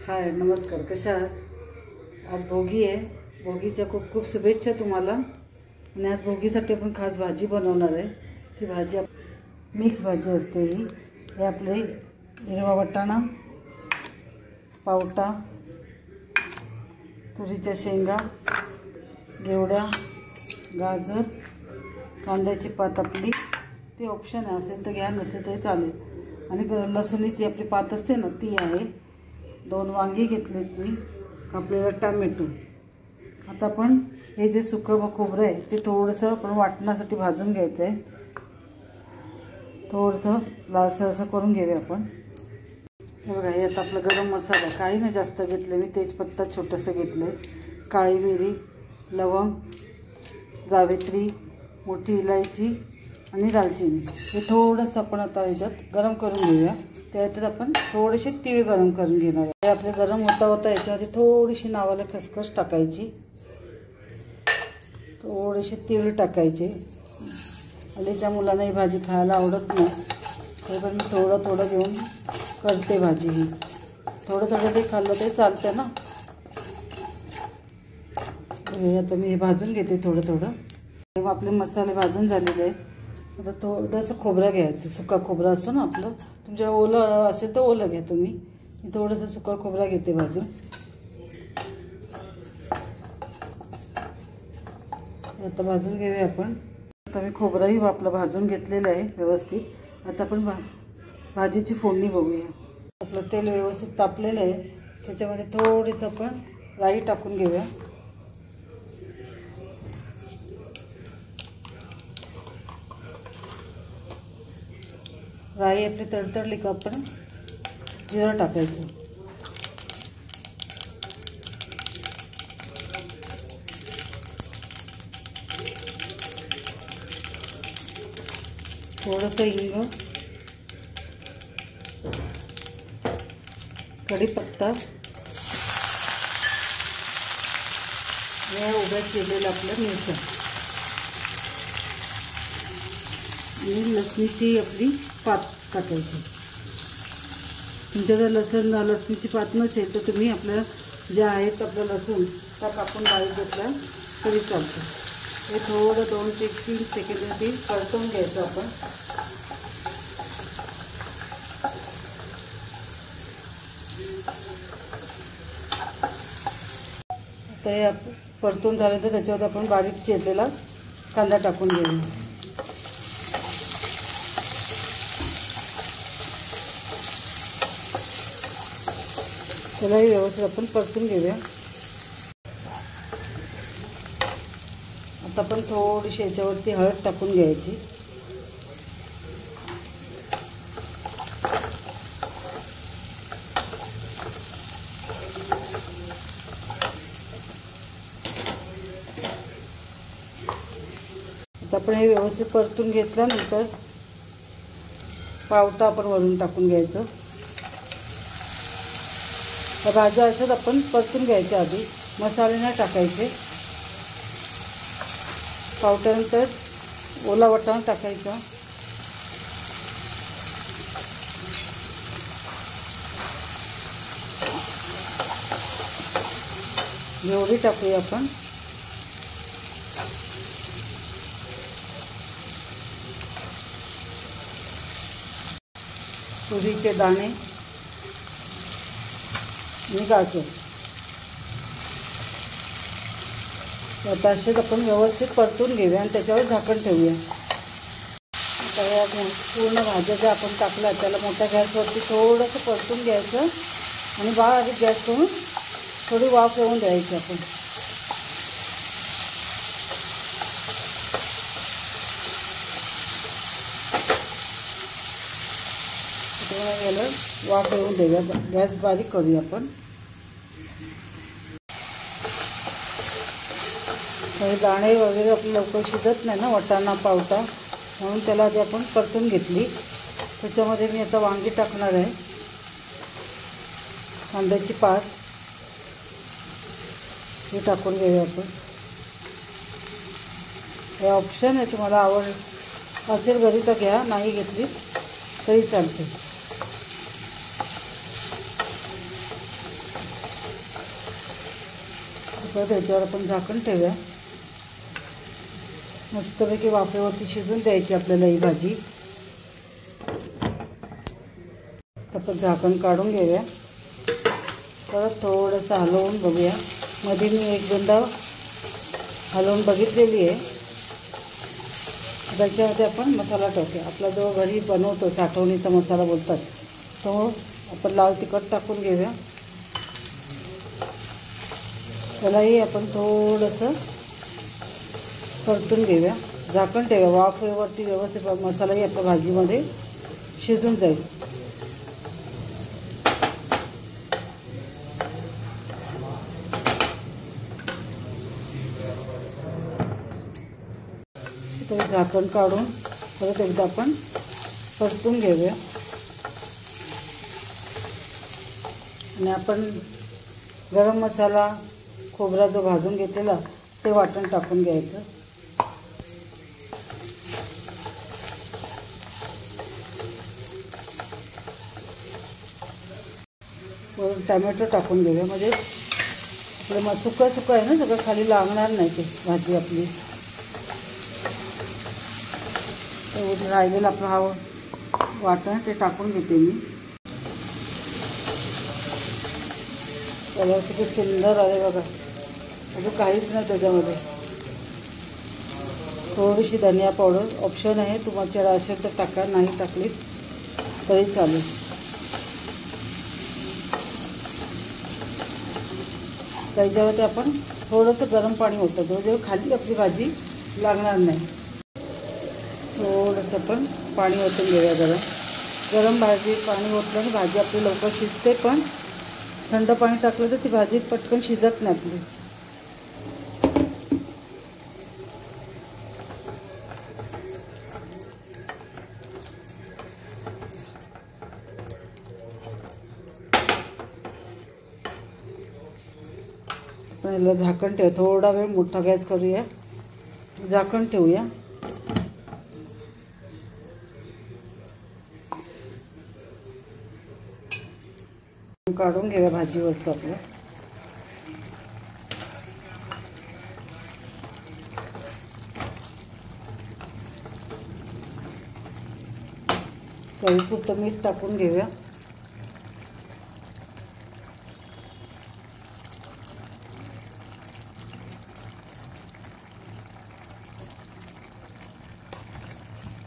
हाय नमस्कार, कशा आहात? आज भोगी आहे. भोगीच्या खूप खूप शुभेच्छा तुम्हाला. आणि आज भोगीसाठी आपण खास भाजी बनवणार आहे. ती भाजी मिक्स भाजी असते. ही आपले हिरवा वाटाणा, पावटा, तुरीच्या शेंगा, घेवडा, गाजर, कांद्याची पात आपली ती ऑप्शन आहे, असेल तर घ्या, नसेल तरी चालेल. आणि लसूणीची आपली पात असते ना ती आहे. 2 वांगी घेतलीत मी, कापलेला टोमॅटो. आता आपण हे जे सुकं खोबरं आहे ते थोडंसं आपण वाटण्यासाठी भाजून घ्यायचं आहे. थोडंसं लालसर असं करून घेऊया आपण. हे बघा, हे आता आपला गरम मसाला काही नाही जास्त घेतले मी. तेजपत्ता छोटंसं घेतलं आहे, काळी मिरी, लवंग, जावित्री, मोठी इलायची आणि दालचिनी. हे थोडंसं आपण आता ह्याच्यात गरम करून घेऊया. त्याच्यात आपण थोडेसे तीळ गरम करून घेणार आहे. आपले गरम होता होता याच्यामध्ये थोडीशी नावाला खसखस टाकायची, थोडेसे तीळ टाकायचे. हल्लीच्या मुलांना ही भाजी खायला आवडत नाही, तरी पण मी थोडं थोडं घेऊन करते भाजी. ही थोडं थोडं ते खाल्लं तरी चालतं ना. हे आता मी हे भाजून घेते थोडं थोडं. तेव्हा आपले मसाले भाजून झालेले आहेत. आता थोडंसं खोबरं घ्यायचं, सुका खोबरं असतो ना आपलं. तुमच्याकडे ओलं असेल तर ओलं घ्या तुम्ही. मी थोडंसं सुका खोबरा घेते भाजून. आता भाजून घेऊया आपण. आता मी खोबराही आपलं भाजून घेतलेलं आहे व्यवस्थित. आता आपण भाजीची फोडणी बघूया. आपलं तेल व्यवस्थित तापलेलं आहे, त्याच्यामध्ये थोडीसं आपण राई टाकून घेऊया. राई आपली तडतडली का आपण जिरं टाकायचं. थोडंसं हिंग, कढीपत्ता, या उभ्या केलेलं आपलं मिरच्या आणि लसणीची आपली पात टाकायची. तुमच्या जर लसणीची पात नसेल तर तुम्ही आपल्या ज्या आहेत आपलं लसूण त्या कापून बारीक घेतला तरी चालतं. हे थोडं 2 ते 3 सेकंदासाठी परतवून घ्यायचं आपण. आता हे परतून झालं तर त्याच्यावर आपण बारीक चिरलेला कांदा टाकून घेऊ. त्यालाही व्यवस्थित आपण परतून घेऊया. आता आपण थोडीशी याच्यावरती हळद टाकून घ्यायची. आता आपण हे व्यवस्थित परतून घेतल्यानंतर पावटा आपण वरून टाकून घ्यायचं. भाज्या अशाच आपण परतून घ्यायच्या, आधी मसाले नाही टाकायचे. पावट्यानंतर ओला वाटाणा टाकायचा. घेवडी टाकूया आपण. तुरीचे दाणे आणि गाजर. आता असेच आपण व्यवस्थित परतून घेऊया आणि त्याच्यावर झाकण ठेवूया. आता या पूर्ण भाज्या ज्या आपण टाकल्या त्याला मोठ्या गॅसवरती थोडंसं परतून घ्यायचं आणि बारीक गॅस करून थोडी वाफ येऊन द्यायची आपण. याला वाफ येऊन देऊया. गॅस बारीक करूया आपण. हे दाणे वगैरे आपले लवकर शिजत नाही ना, वाटाणा पावटा, म्हणून त्याला आधी आपण परतून घेतली. त्याच्यामध्ये मी आता वांगी टाकणार आहे, कांद्याची पात हे टाकून घेऊया आपण. हे ऑप्शन आहे, तुम्हाला आवड असेल घरी तर घ्या, नाही घेतली तरी चालते. परत याच्यावर आपण झाकण ठेवूया. मस्तपैकी वाफेवरती शिजून द्यायची आपल्याला ही भाजी. आपण झाकण काढून घेऊया. परत थोडंसं हलवून बघूया. मध्ये मी एक दोनदा हलवून बघितलेली आहे. त्याच्यामध्ये आपण मसाला टाकूया. आपला जो घरी बनवतो साठवणीचा मसाला बोलतात तो आपण लाल तिखट टाकून घेऊया. त्यालाही आपण थोडंसं परतून घेऊया. झाकण ठेवूया. वाफेवरती व्यवस्थित मसालाही आपल्या भाजीमध्ये शिजून जाईल. तर झाकण काढून परत एकदा आपण परतून घेऊया. आणि आपण गरम मसाला खोबरा जो भाजून घेतलेला ते वाटण टाकून घ्यायचं. वरून टॅमॅटो टाकून घेऊया. म्हणजे आपलं सुकं सुकं आहे ना, सगळं खाली लागणार नाही ते भाजी आपली. राहिलेलं आपलं हा वाटण ते टाकून घेते मी. कलर किती सुंदर आले बघा. अजून काहीच नाही त्याच्यामध्ये. थोडीशी धनिया पावडर ऑप्शन आहे, तुमच्याकडे असेल तर टाका, नाही टाकली तरी चालेल. त्याच्यावरती आपण थोडंसं गरम पाणी ओततो, जेव्हा खाली आपली भाजी लागणार नाही. थोडंसं पण पाणी ओतून घेऊया. गरम भाजी पाणी ओतल्याने भाजी आपली लवकर शिजते. पण थंड पाणी टाकलं तर ती भाजी पटकन शिजत नाही आपली. आपण याला झाकण ठेवू. थोडा वेळ मोठा गॅस करूया. झाकण ठेवूया. काढून घेऊया भाजीवरचं आपलं. चवीपुरतं मीठ टाकून घेऊया.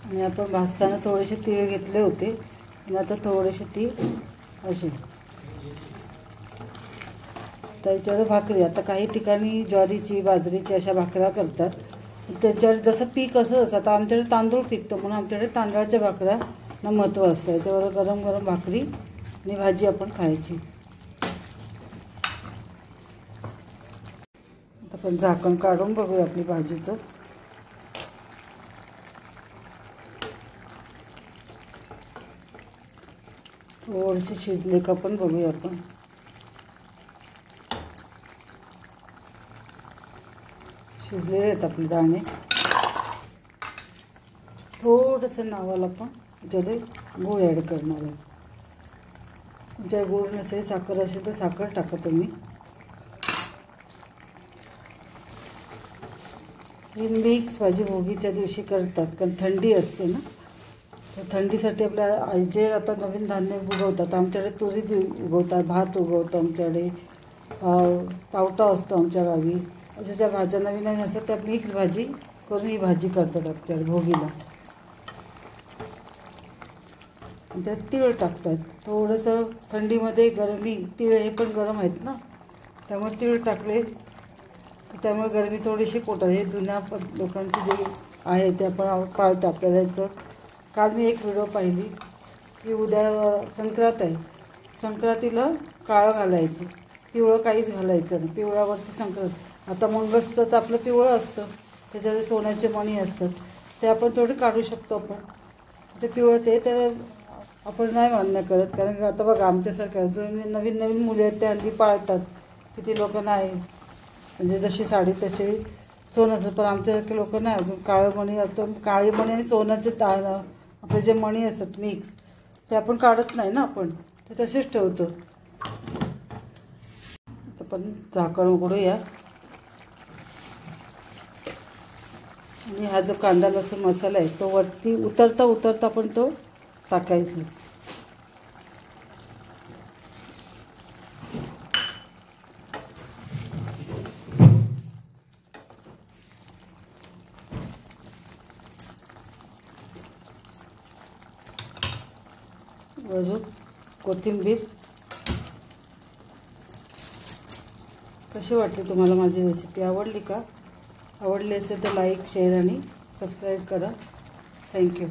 आणि आपण भाजताना थोडेसे तीळ घेतले होते आणि आता थोडेसे तीळ असे. त्याच्यावर भाकरी, आता काही ठिकाणी ज्वारीची बाजरीची अशा भाकऱ्या करतात. त्याच्यावर जसं पीक असं आता आमच्याकडे तांदूळ पिकतं म्हणून आमच्याकडे तांदळाच्या भाकऱ्यांना महत्त्व असतं. याच्यावर गरम गरम भाकरी आणि भाजी आपण खायची. आता आपण झाकण काढून बघूया आपली भाजीचं. थोडीशी शिजले का पण बघूया आपण. शिजलेले आहेत आपले दाणे. थोडंसं नावाला पण त्याच्यामध्ये गूळ ॲड करणार आहे. तुमच्या गूळ नसेल, साखर असेल तर साखर टाका तुम्ही. ही मिक्स भाजी भोगीच्या दिवशी करतात, कारण थंडी असते ना. तर थंडीसाठी आपल्या जे आता नवीन धान्य उगवतात, आमच्याकडे तुरी उगवतात, भात उगवतो आमच्याकडे, पावटा असतो आमच्या गावी. अशा ज्या भाज्या नवीन नवीन असतात त्या मिक्स भाजी करून ही भाजी करतात आमच्याकडे भोगीला. त्यात तीळ टाकतात. थोडंसं थंडीमध्ये गरमी, तीळ हे पण गरम आहेत ना, त्यामुळे तीळ टाकले त्यामुळे गरमी थोडीशी पोटात. हे जुन्या लोकांची जे आहे ते आपण पाळतो. आपल्याला याचं काल मी एक व्हिडिओ पाहिली की उद्या संक्रांत आहे, संक्रांतीला काळं घालायचं, पिवळं काहीच घालायचं नाही. पिवळ्यावरती संक्रांत. आता मंगळसूत्र तर आपलं पिवळं असतं, त्याच्यामध्ये सोन्याचे मणी असतात, ते आपण थोडे काढू शकतो. आपण ते पिवळं ते तर आपण नाही मान्य करत, कारण आता बघा आमच्यासारख्या जो नवीन नवीन मुले आहेत ते हल्ली पाळतात. किती लोक नाही, म्हणजे जशी साडी तशी सोनं. पण आमच्यासारखे लोक नाही, अजून काळे मणी असतं. काळे मणी आणि सोन्याचे दाणं आपले जे मणी असतात मिक्स, ते आपण काढत नाही ना, आपण ते तसेच ठेवतो. आपण झाकण उघडूया आणि हा जो कांदा लसूण मसाला आहे तो वरती उतरता उतरता पण तो टाकायचा. वरून कोथिंबीर. कशी वाटली तुम्हाला माझी रेसिपी? आवडली का? आवडली असेल तर लाईक शेअर आणि सबस्क्राईब करा. थँक्यू.